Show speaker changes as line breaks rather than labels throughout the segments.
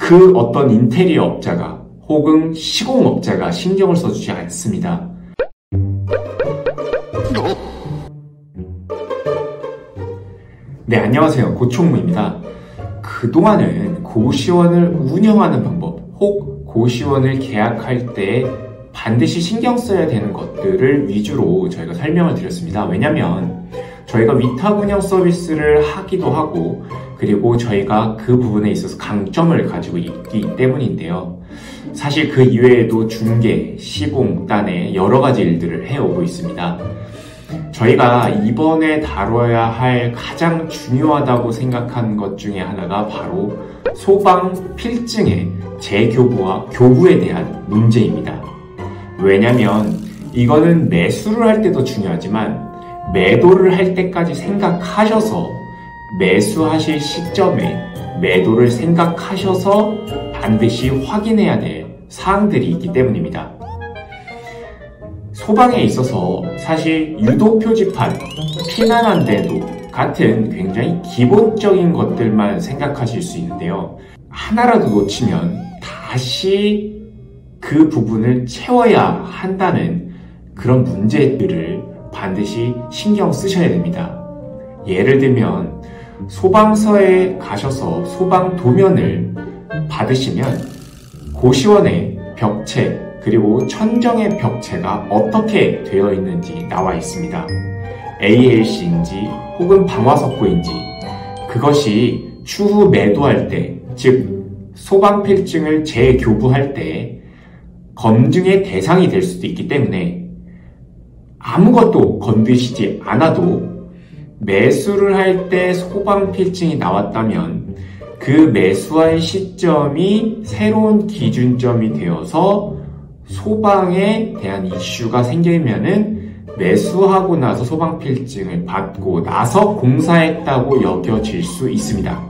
그 어떤 인테리어 업자가 혹은 시공업자가 신경을 써주지 않습니다. 네, 안녕하세요. 고총무입니다. 그동안은 고시원을 운영하는 방법, 혹 고시원을 계약할 때 반드시 신경 써야 되는 것들을 위주로 저희가 설명을 드렸습니다. 왜냐면 저희가 위탁 운영 서비스를 하기도 하고, 그리고 저희가 그 부분에 있어서 강점을 가지고 있기 때문인데요. 사실 그 이외에도 중개, 시공, 딴에 여러 가지 일들을 해오고 있습니다. 저희가 이번에 다뤄야 할 가장 중요하다고 생각한 것 중에 하나가 바로 소방 필증의 재교부와 교부에 대한 문제입니다. 왜냐면 이거는 매수를 할 때도 중요하지만 매도를 할 때까지 생각하셔서 매수하실 시점에 매도를 생각하셔서 반드시 확인해야 될 사항들이 있기 때문입니다. 소방에 있어서 사실 유도 표지판, 피난안내도 같은 굉장히 기본적인 것들만 생각하실 수 있는데요. 하나라도 놓치면 다시 그 부분을 채워야 한다는 그런 문제들을 반드시 신경 쓰셔야 됩니다. 예를 들면 소방서에 가셔서 소방 도면을 받으시면 고시원의 벽체 그리고 천정의 벽체가 어떻게 되어 있는지 나와 있습니다. ALC인지 혹은 방화석고인지, 그것이 추후 매도할 때, 즉 소방 필증을 재교부할 때 검증의 대상이 될 수도 있기 때문에 아무것도 건드시지 않아도 매수를 할 때 소방 필증이 나왔다면 그 매수할 시점이 새로운 기준점이 되어서 소방에 대한 이슈가 생기면은 매수하고 나서 소방 필증을 받고 나서 공사했다고 여겨질 수 있습니다.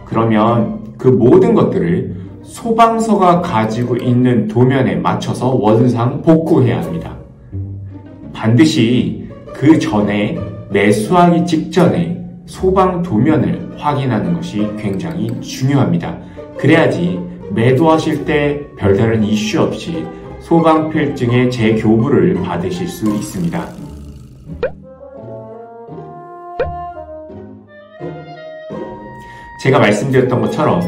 그러면 그 모든 것들을 소방서가 가지고 있는 도면에 맞춰서 원상 복구해야 합니다. 반드시 그 전에 매수하기 직전에 소방 도면을 확인하는 것이 굉장히 중요합니다. 그래야지 매도하실 때 별다른 이슈 없이 소방 필증의 재교부를 받으실 수 있습니다. 제가 말씀드렸던 것처럼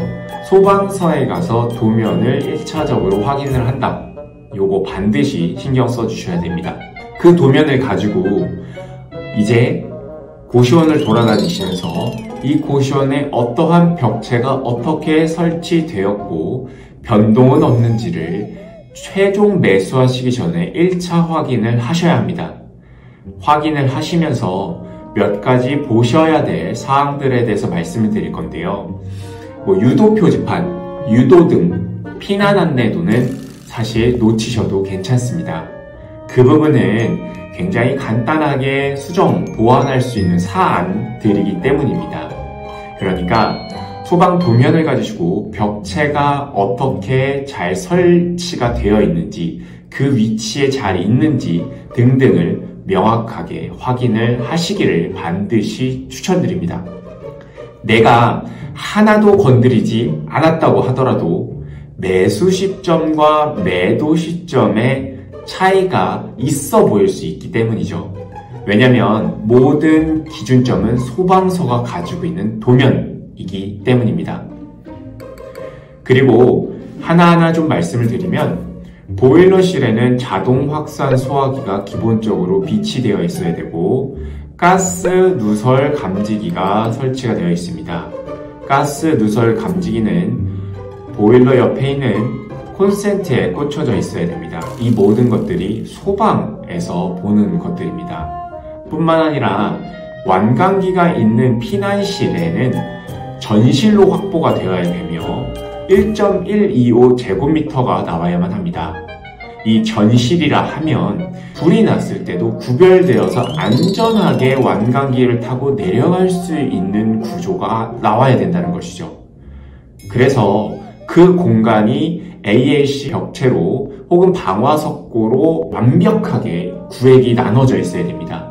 소방서에 가서 도면을 1차적으로 확인을 한다. 요거 반드시 신경 써주셔야 됩니다. 그 도면을 가지고 이제 고시원을 돌아다니시면서 이 고시원에 어떠한 벽체가 어떻게 설치되었고 변동은 없는지를 최종 매수하시기 전에 1차 확인을 하셔야 합니다. 확인을 하시면서 몇 가지 보셔야 될 사항들에 대해서 말씀을 드릴 건데요. 유도 표지판, 유도등, 피난 안내도는 사실 놓치셔도 괜찮습니다. 그 부분은 굉장히 간단하게 수정, 보완할 수 있는 사안들이기 때문입니다. 그러니까 소방 도면을 가지시고 벽체가 어떻게 잘 설치가 되어 있는지, 그 위치에 잘 있는지 등등을 명확하게 확인을 하시기를 반드시 추천드립니다. 내가 하나도 건드리지 않았다고 하더라도 매수 시점과 매도 시점의 차이가 있어 보일 수 있기 때문이죠. 왜냐하면 모든 기준점은 소방서가 가지고 있는 도면이기 때문입니다. 그리고 하나하나 좀 말씀을 드리면 보일러실에는 자동 확산 소화기가 기본적으로 비치되어 있어야 되고 가스 누설 감지기가 설치가 되어 있습니다. 가스 누설 감지기는 보일러 옆에 있는 콘센트에 꽂혀져 있어야 됩니다. 이 모든 것들이 소방에서 보는 것들입니다. 뿐만 아니라 완강기가 있는 피난실에는 전실로 확보가 되어야 되며 1.125제곱미터가 나와야만 합니다. 이 전실이라 하면 불이 났을 때도 구별되어서 안전하게 완강기를 타고 내려갈 수 있는 구조가 나와야 된다는 것이죠. 그래서 그 공간이 ALC 벽체로 혹은 방화석고로 완벽하게 구획이 나눠져 있어야 됩니다.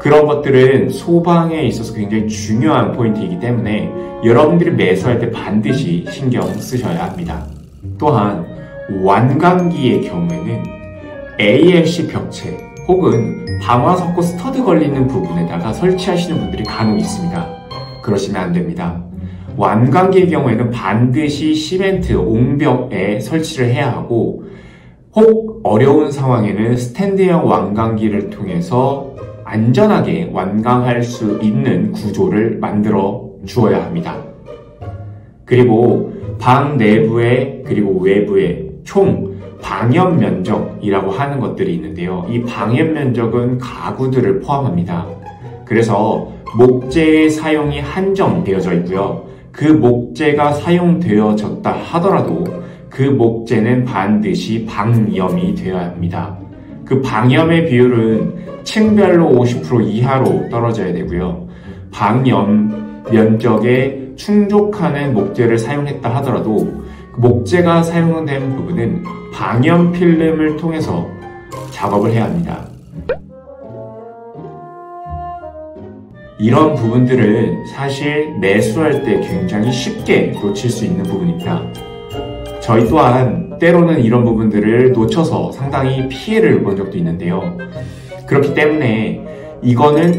그런 것들은 소방에 있어서 굉장히 중요한 포인트이기 때문에 여러분들이 매수할 때 반드시 신경 쓰셔야 합니다. 또한 완강기의 경우에는 ALC 벽체 혹은 방화석고 스터드 걸리는 부분에다가 설치하시는 분들이 간혹 있습니다. 그러시면 안 됩니다. 완강기의 경우에는 반드시 시멘트 옹벽에 설치를 해야 하고, 혹 어려운 상황에는 스탠드형 완강기를 통해서 안전하게 완강할 수 있는 구조를 만들어 주어야 합니다. 그리고 방 내부에 그리고 외부에 총 방연 면적이라고 하는 것들이 있는데요. 이 방연 면적은 가구들을 포함합니다. 그래서 목재의 사용이 한정되어져 있고요. 그 목재가 사용되어졌다 하더라도 그 목재는 반드시 방염이 되어야 합니다. 그 방염의 비율은 층별로 50% 이하로 떨어져야 되고요. 방염 면적에 충족하는 목재를 사용했다 하더라도 그 목재가 사용된 부분은 방염 필름을 통해서 작업을 해야 합니다. 이런 부분들은 사실 매수할 때 굉장히 쉽게 놓칠 수 있는 부분입니다. 저희 또한 때로는 이런 부분들을 놓쳐서 상당히 피해를 본 적도 있는데요. 그렇기 때문에 이거는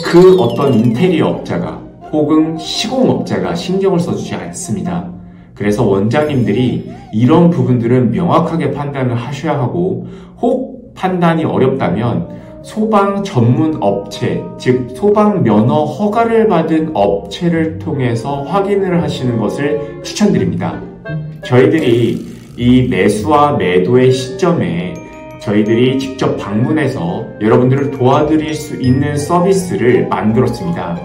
그 어떤 인테리어 업자가 혹은 시공업자가 신경을 써주지 않습니다. 그래서 원장님들이 이런 부분들은 명확하게 판단을 하셔야 하고, 혹 판단이 어렵다면 소방 전문 업체, 즉 소방 면허 허가를 받은 업체를 통해서 확인을 하시는 것을 추천드립니다. 저희들이 이 매수와 매도의 시점에 저희들이 직접 방문해서 여러분들을 도와드릴 수 있는 서비스를 만들었습니다.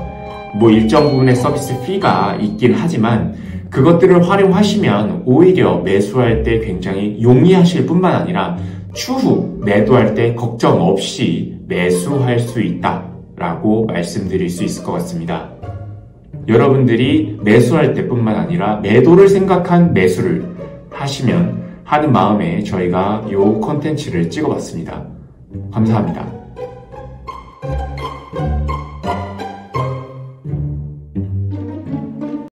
일정 부분의 서비스 피가 있긴 하지만 그것들을 활용하시면 오히려 매수할 때 굉장히 용이하실 뿐만 아니라 추후 매도할 때 걱정 없이 매수할 수 있다라고 말씀드릴 수 있을 것 같습니다. 여러분들이 매수할 때뿐만 아니라 매도를 생각한 매수를 하시면 하는 마음에 저희가 이 콘텐츠를 찍어봤습니다. 감사합니다.